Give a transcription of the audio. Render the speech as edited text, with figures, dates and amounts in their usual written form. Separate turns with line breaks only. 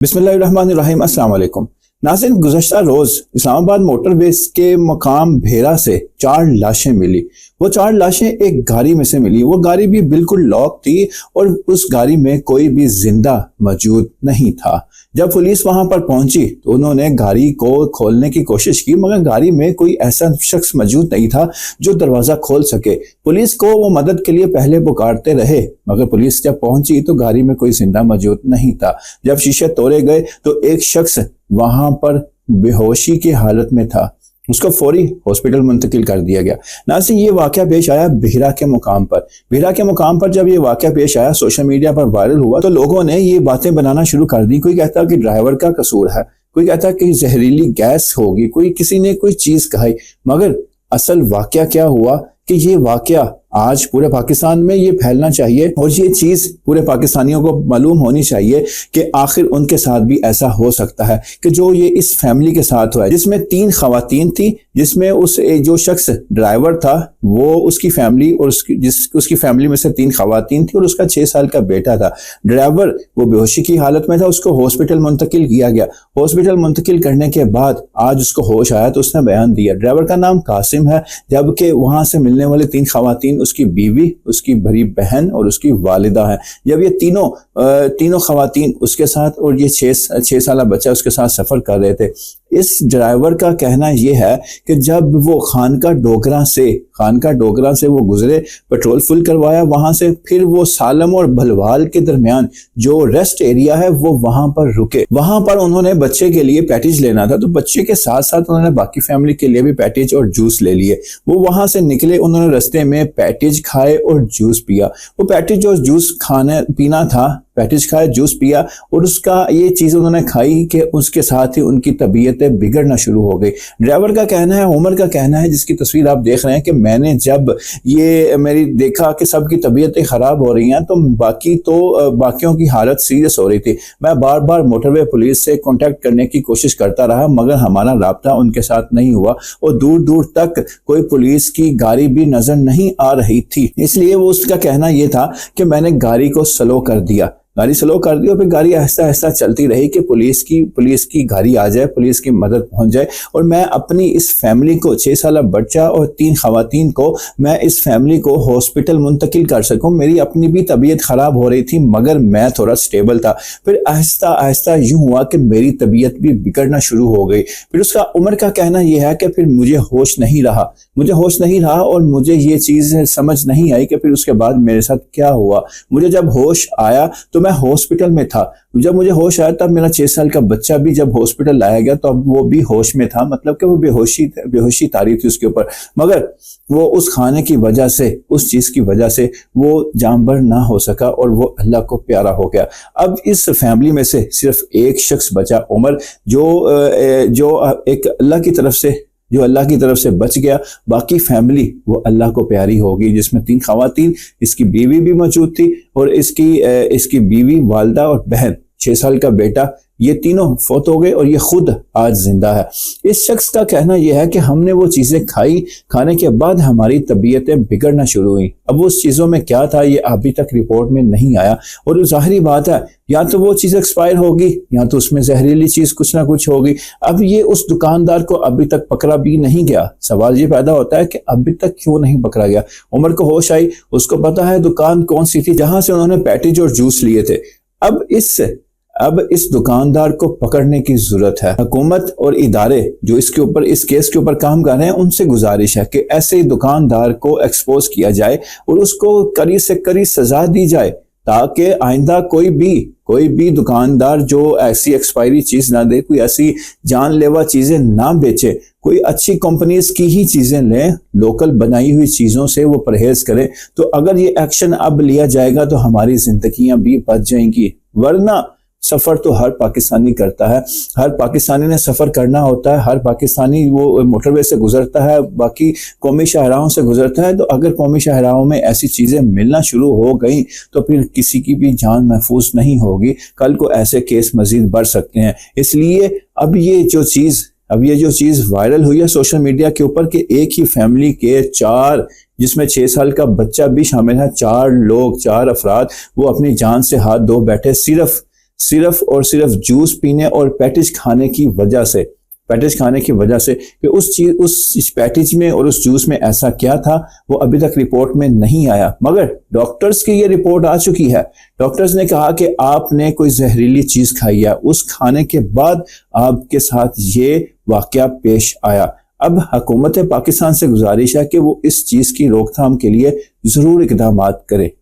बिस्मिल्लाहिर्रहमानिर्रहीम। अस्सलाम वालेकुम नाज़रीन, गुज़श्ता रोज़ इस्लामाबाद मोटर वेज के मकाम भेरा से 4 लाशें मिली। वो 4 लाशें एक गाड़ी में से मिली। वो गाड़ी भी बिल्कुल लॉक थी और उस गाड़ी में कोई भी जिंदा मौजूद नहीं था। जब पुलिस वहां पर पहुंची तो उन्होंने गाड़ी को खोलने की कोशिश की, मगर गाड़ी में कोई ऐसा शख्स मौजूद नहीं था जो दरवाजा खोल सके। पुलिस को वो मदद के लिए पहले पुकारते रहे, मगर पुलिस जब पहुंची तो गाड़ी में कोई जिंदा मौजूद नहीं था। जब शीशे तोड़े गए तो एक शख्स वहां पर बेहोशी की हालत में था। उसको फौरी हॉस्पिटल मुंतकिल कर दिया गया। नाज़रीन, ये वाक़या पेश आया भेरा के मुकाम पर। भेरा के मुकाम पर जब ये वाक़या पेश आया, सोशल मीडिया पर वायरल हुआ, तो लोगों ने ये बातें बनाना शुरू कर दी। कोई कहता कि ड्राइवर का कसूर है, कोई कहता कि जहरीली गैस होगी, कोई किसी ने कोई चीज कही। मगर असल वाक़या क्या हुआ कि ये वाक़या आज पूरे पाकिस्तान में ये फैलना चाहिए और ये चीज पूरे पाकिस्तानियों को मालूम होनी चाहिए कि आखिर उनके साथ भी ऐसा हो सकता है कि जो ये इस फैमिली के साथ हुआ है, जिसमें 3 खवातीन थी, जिसमें उस जो शख्स ड्राइवर था वो उसकी फैमिली और उसकी फैमिली में से 3 खवातीन थी और उसका 6 साल का बेटा था। ड्राइवर वो बेहोशी की हालत में था, उसको हॉस्पिटल मुंतकिल किया गया। हॉस्पिटल मुंतकिल करने के बाद आज उसको होश आया तो उसने बयान दिया। ड्राइवर का नाम कासिम है, जबकि वहां से मिलने वाले 3 खवातीन उसकी बीवी, उसकी बड़ी बहन और उसकी वालिदा है। जब ये तीनों खवातीन उसके साथ और ये 6 साल बच्चा उसके साथ सफर कर रहे थे। इस ड्राइवर का कहना यह है कि जब वो खानका डोगरा से वो गुजरे, पेट्रोल फुल करवाया, वहां से फिर वो सालम और भलवाल के दरमियान जो रेस्ट एरिया है वो वहां पर रुके। वहां पर उन्होंने बच्चे के लिए पैकेज लेना था, तो बच्चे के साथ साथ उन्होंने बाकी फैमिली के लिए भी पैकेज और जूस ले लिए। वो वहां से निकले, उन्होंने रास्ते में पैकेज खाए और जूस पिया। वो पैकेज और जूस पीना था, पैकेज खाया, जूस पिया और उसका ये चीज उन्होंने खाई कि उसके साथ ही उनकी तबीयतें बिगड़ना शुरू हो गई। ड्राइवर का कहना है, उमर का कहना है, जिसकी तस्वीर आप देख रहे हैं, कि मैंने जब ये मेरी देखा कि सबकी तबीयतें खराब हो रही हैं तो बाकियों की हालत सीरियस हो रही थी। मैं बार बार मोटरवे पुलिस से कांटेक्ट करने की कोशिश करता रहा, मगर हमारा राब्ता उनके साथ नहीं हुआ और दूर दूर तक कोई पुलिस की गाड़ी भी नजर नहीं आ रही थी। इसलिए वो उसका कहना यह था कि मैंने गाड़ी को स्लो कर दिया और फिर गाड़ी आहिस्ता आहिस्ता चलती रही कि पुलिस की गाड़ी आ जाए, पुलिस की मदद पहुंच जाए और मैं अपनी इस फैमिली को, 6 साल बच्चा और 3 खवातीन को, मैं इस फैमिली को हॉस्पिटल मुंतकिल कर सकूं। मेरी अपनी भी तबीयत खराब हो रही थी, मगर मैं थोड़ा स्टेबल था। फिर आहिस्ता आहिस्ता यूं हुआ कि मेरी तबीयत भी बिगड़ना शुरू हो गई। फिर उसका उमर का कहना यह है कि फिर मुझे होश नहीं रहा और मुझे ये चीज समझ नहीं आई कि फिर उसके बाद मेरे साथ क्या हुआ। मुझे जब होश आया तो मैं हॉस्पिटल में था। जब मुझे होश आया तब मेरा 6 साल का बच्चा भी जब हॉस्पिटल लाया गया तो अब वो भी होश में था, मतलब कि वो बेहोशी तारी थी उसके ऊपर, मगर वो उस खाने की वजह से, उस चीज की वजह से वो जानबर ना हो सका और वो अल्लाह को प्यारा हो गया। अब इस फैमिली में से सिर्फ एक शख्स बचा, उमर, जो एक अल्लाह की तरफ से बच गया। बाकी फैमिली वो अल्लाह को प्यारी होगी, जिसमें 3 खवातीन, इसकी बीवी भी मौजूद थी और इसकी बीवी, वालदा और बहन, 6 साल का बेटा, ये तीनों फौत हो गए और ये खुद आज जिंदा है। इस शख्स का कहना यह है कि हमने वो चीजें खाने के बाद हमारी तबीयतें बिगड़ना शुरू हुई। अब उस चीजों में क्या था ये अभी तक रिपोर्ट में नहीं आया और जाहिर बात है या तो वो चीज एक्सपायर होगी या तो उसमें जहरीली चीज कुछ ना कुछ होगी। अब ये उस दुकानदार को अभी तक पकड़ा भी नहीं गया। सवाल ये पैदा होता है कि अभी तक क्यों नहीं पकड़ा गया। उमर को होश आई, उसको पता है दुकान कौन सी थी जहां से उन्होंने पैकेज और जूस लिए थे। अब इस दुकानदार को पकड़ने की जरूरत है। हुकूमत और इदारे जो इस केस के ऊपर काम कर रहे हैं, उनसे गुजारिश है कि ऐसे दुकानदार को एक्सपोज किया जाए और उसको कड़ी से कड़ी सजा दी जाए, ताकि आइंदा कोई भी दुकानदार जो ऐसी एक्सपायरी चीज ना दे, कोई ऐसी जानलेवा चीजें ना बेचे, कोई अच्छी कंपनीज की ही चीजें लें, लोकल बनाई हुई चीजों से वो परहेज करें। तो अगर ये एक्शन अब लिया जाएगा तो हमारी जिंदगियां भी बच जाएंगी, वरना सफर तो हर पाकिस्तानी करता है, हर पाकिस्तानी ने सफर करना होता है, हर पाकिस्तानी वो मोटरवे से गुजरता है, बाकी कौमी शाहराहों से गुजरता है। तो अगर कौमी शाहराहों में ऐसी चीजें मिलना शुरू हो गई तो फिर किसी की भी जान महफूज नहीं होगी। कल को ऐसे केस मजीद बढ़ सकते हैं। इसलिए अब ये जो चीज वायरल हुई है सोशल मीडिया के ऊपर कि एक ही फैमिली के 4, जिसमें 6 साल का बच्चा भी शामिल है, 4 अफराद वो अपनी जान से हाथ धो बैठे صرف اور صرف جوس پینے اور پیٹیج کھانے کی وجہ سے کہ اس پیٹیج میں اور اس جوس میں ایسا کیا تھا وہ ابھی تک رپورٹ میں نہیں آیا، مگر ڈاکٹرز کی یہ رپورٹ آ چکی ہے۔ ڈاکٹرز نے کہا کہ آپ نے کوئی زہریلی چیز کھائی ہے، اس کھانے کے بعد آپ کے ساتھ یہ واقعہ پیش آیا۔ اب حکومت پاکستان سے گزارش ہے کہ وہ اس چیز کی روک تھام کے لیے ضرور اقدامات کرے۔